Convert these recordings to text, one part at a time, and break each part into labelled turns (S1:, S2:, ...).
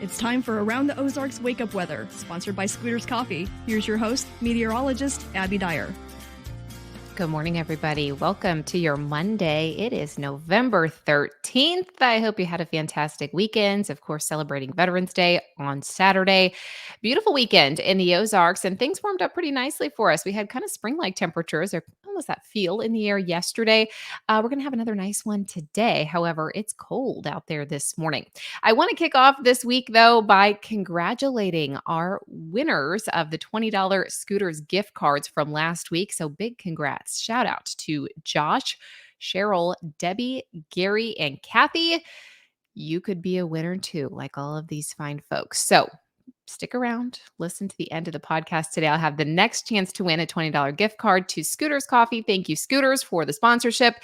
S1: It's time for Around the Ozarks Wake Up Weather, sponsored by Scooters Coffee. Here's your host, meteorologist Abby Dyer.
S2: Good morning, everybody. Welcome to your Monday. It is November 13th. I hope you had a fantastic weekend. Of course, celebrating Veterans Day on Saturday. Beautiful weekend in the Ozarks, and things warmed up pretty nicely for us. We had kind of spring-like temperatures, or almost that feel in the air yesterday. We're going to have another nice one today. However, it's cold out there this morning. I want to kick off this week, though, by congratulating our winners of the $20 Scooters gift cards from last week. So big congrats. Shout out to Josh, Cheryl, Debbie, Gary, and Kathy. You could be a winner too, like all of these fine folks. So stick around, listen to the end of the podcast today. I'll have the next chance to win a $20 gift card to Scooters Coffee. Thank you, Scooters, for the sponsorship.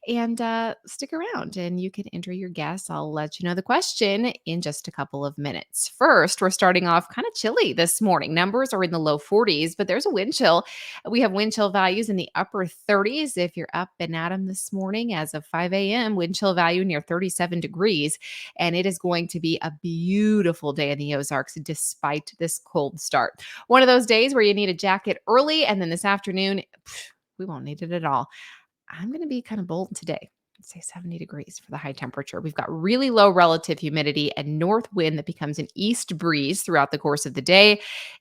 S2: And stick around and you can enter your guess. I'll let you know the question in just a couple of minutes. First, we're starting off kind of chilly this morning. Numbers are in the low 40s, but there's a wind chill. We have wind chill values in the upper 30s. If you're up and at 'em this morning as of 5 a.m., wind chill value near 37 degrees. And it is going to be a beautiful day in the Ozarks despite this cold start. One of those days where you need a jacket early, and then this afternoon, we won't need it at all. I'm going to be kind of bold today. I'd say 70 degrees for the high temperature. We've got really low relative humidity and north wind that becomes an east breeze throughout the course of the day.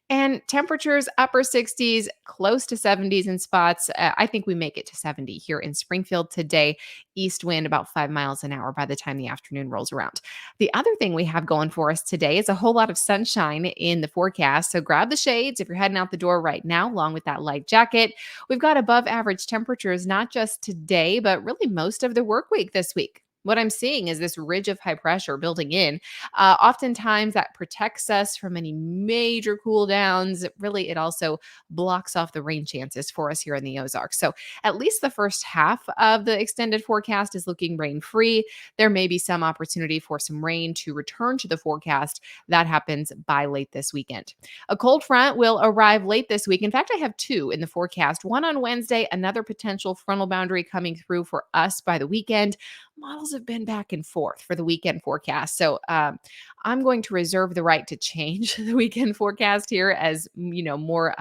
S2: And temperatures upper 60s, close to 70s in spots. I think we make it to 70 here in Springfield today. East wind about 5 miles an hour by the time the afternoon rolls around. The other thing we have going for us today is a whole lot of sunshine in the forecast. So grab the shades if you're heading out the door right now, along with that light jacket. We've got above average temperatures, not just today, but really most of the work week this week. What I'm seeing is this ridge of high pressure building in. Oftentimes that protects us from any major cool downs. Really, it also blocks off the rain chances for us here in the Ozarks. So at least the first half of the extended forecast is looking rain free. There may be some opportunity for some rain to return to the forecast. That happens by late this weekend. A cold front will arrive late this week. In fact, I have two in the forecast, one on Wednesday, another potential frontal boundary coming through for us by the weekend. Models have been back and forth for the weekend forecast. So I'm going to reserve the right to change the weekend forecast here as more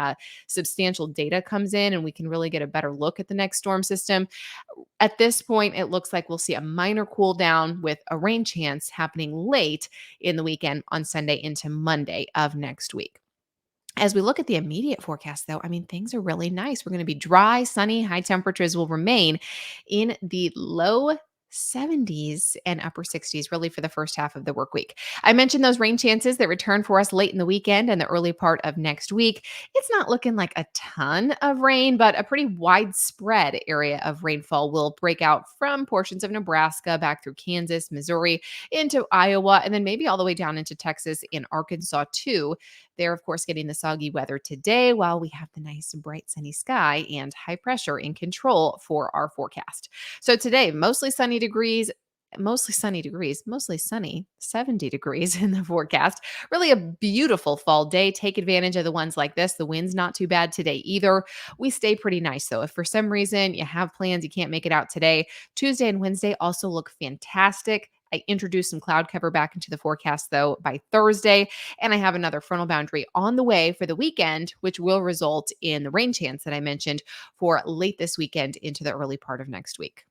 S2: substantial data comes in and we can really get a better look at the next storm system. At this point, it looks like we'll see a minor cool down with a rain chance happening late in the weekend on Sunday into Monday of next week. As we look at the immediate forecast, though, things are really nice. We're going to be dry, sunny, high temperatures will remain in the low 70s and upper 60s really for the first half of the work week. I mentioned those rain chances that return for us late in the weekend and the early part of next week. It's not looking like a ton of rain, but a pretty widespread area of rainfall will break out from portions of Nebraska back through Kansas, Missouri, into Iowa, and then maybe all the way down into Texas and Arkansas too. They're, of course, getting the soggy weather today while we have the nice bright sunny sky and high pressure in control for our forecast. So today, mostly sunny, 70 degrees in the forecast. Really a beautiful fall day. Take advantage of the ones like this. The wind's not too bad today either. We stay pretty nice though. If for some reason you have plans, you can't make it out today, Tuesday and Wednesday also look fantastic. I introduced some cloud cover back into the forecast though by Thursday, and I have another frontal boundary on the way for the weekend, which will result in the rain chance that I mentioned for late this weekend into the early part of next week.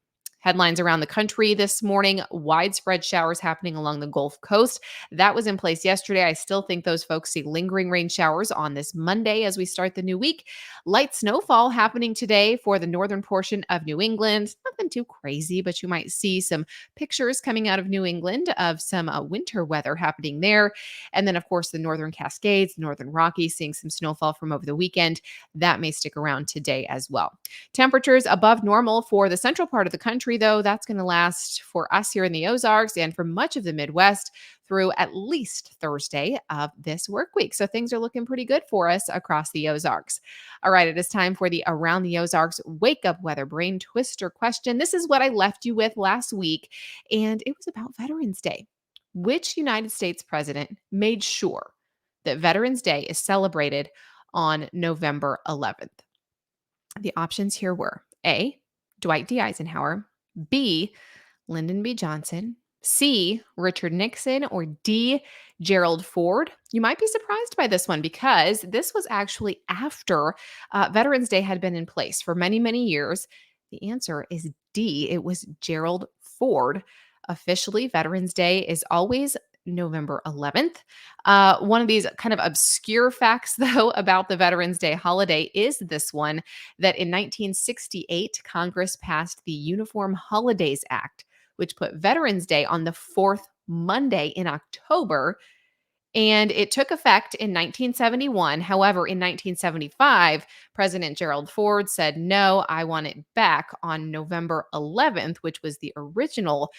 S2: Headlines around the country this morning, widespread showers happening along the Gulf Coast. That was in place yesterday. I still think those folks see lingering rain showers on this Monday as we start the new week. Light snowfall happening today for the northern portion of New England. Nothing too crazy, but you might see some pictures coming out of New England of some winter weather happening there. And then, of course, the northern Cascades, northern Rockies, seeing some snowfall from over the weekend. That may stick around today as well. Temperatures above normal for the central part of the country, though. That's going to last for us here in the Ozarks and for much of the Midwest through at least Thursday of this work week. So things are looking pretty good for us across the Ozarks. All right, it is time for the Around the Ozarks Wake Up Weather Brain Twister question. This is what I left you with last week, and it was about Veterans Day. Which United States president made sure that Veterans Day is celebrated on November 11th? The options here were A, Dwight D. Eisenhower, B, Lyndon B. Johnson, C, Richard Nixon, or D, Gerald Ford? You might be surprised by this one because this was actually after Veterans Day had been in place for many, many years. The answer is D. It was Gerald Ford. Officially, Veterans Day is always November 11th. One of these kind of obscure facts, though, about the Veterans Day holiday is this one that in 1968, Congress passed the Uniform Holidays Act, which put Veterans Day on the fourth Monday in October. And it took effect in 1971. However, in 1975, President Gerald Ford said, no, I want it back on November 11th, which was the original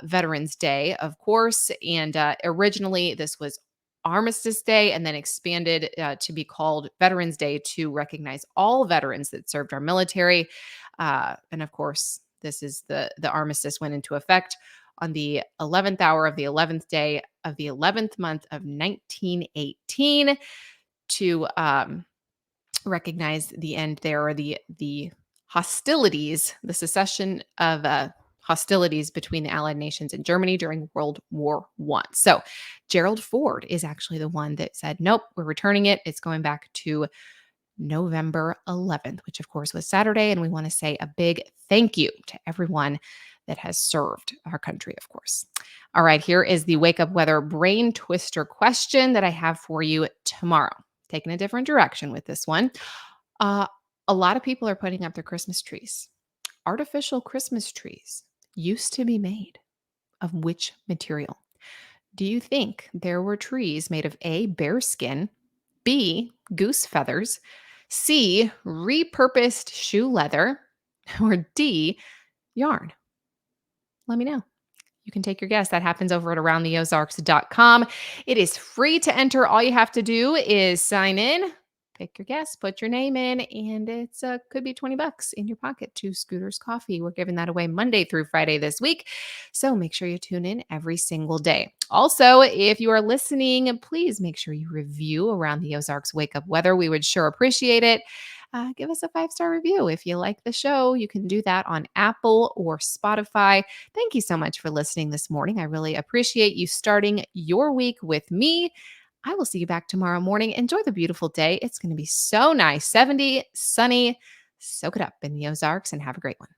S2: Veterans Day, of course. And originally, this was Armistice Day and then expanded to be called Veterans Day to recognize all veterans that served our military. And of course, this is the armistice went into effect on the 11th hour of the 11th day of the 11th month of 1918 to recognize the end there, or the hostilities, the cessation of hostilities between the Allied nations and Germany during World War I. So Gerald Ford is actually the one that said, nope, we're returning it. It's going back to November 11th, which of course was Saturday. And we want to say a big thank you to everyone that has served our country, of course. All right, here is the wake up weather brain twister question that I have for you tomorrow. Taking a different direction with this one. A lot of people are putting up their Christmas trees. Artificial Christmas trees used to be made of which material? Do you think there were trees made of A, bear skin, B, goose feathers, C, repurposed shoe leather, or D, yarn? Let me know. You can take your guess. That happens over at aroundtheozarks.com. It is free to enter. All you have to do is sign in, pick your guess, put your name in, and it's could be $20 in your pocket to Scooter's Coffee. We're giving that away Monday through Friday this week. So make sure you tune in every single day. Also, if you are listening, please make sure you review Around the Ozarks Wake Up Weather. We would sure appreciate it. Give us a 5-star review. If you like the show, you can do that on Apple or Spotify. Thank you so much for listening this morning. I really appreciate you starting your week with me. I will see you back tomorrow morning. Enjoy the beautiful day. It's going to be so nice. 70, sunny. Soak it up in the Ozarks and have a great one.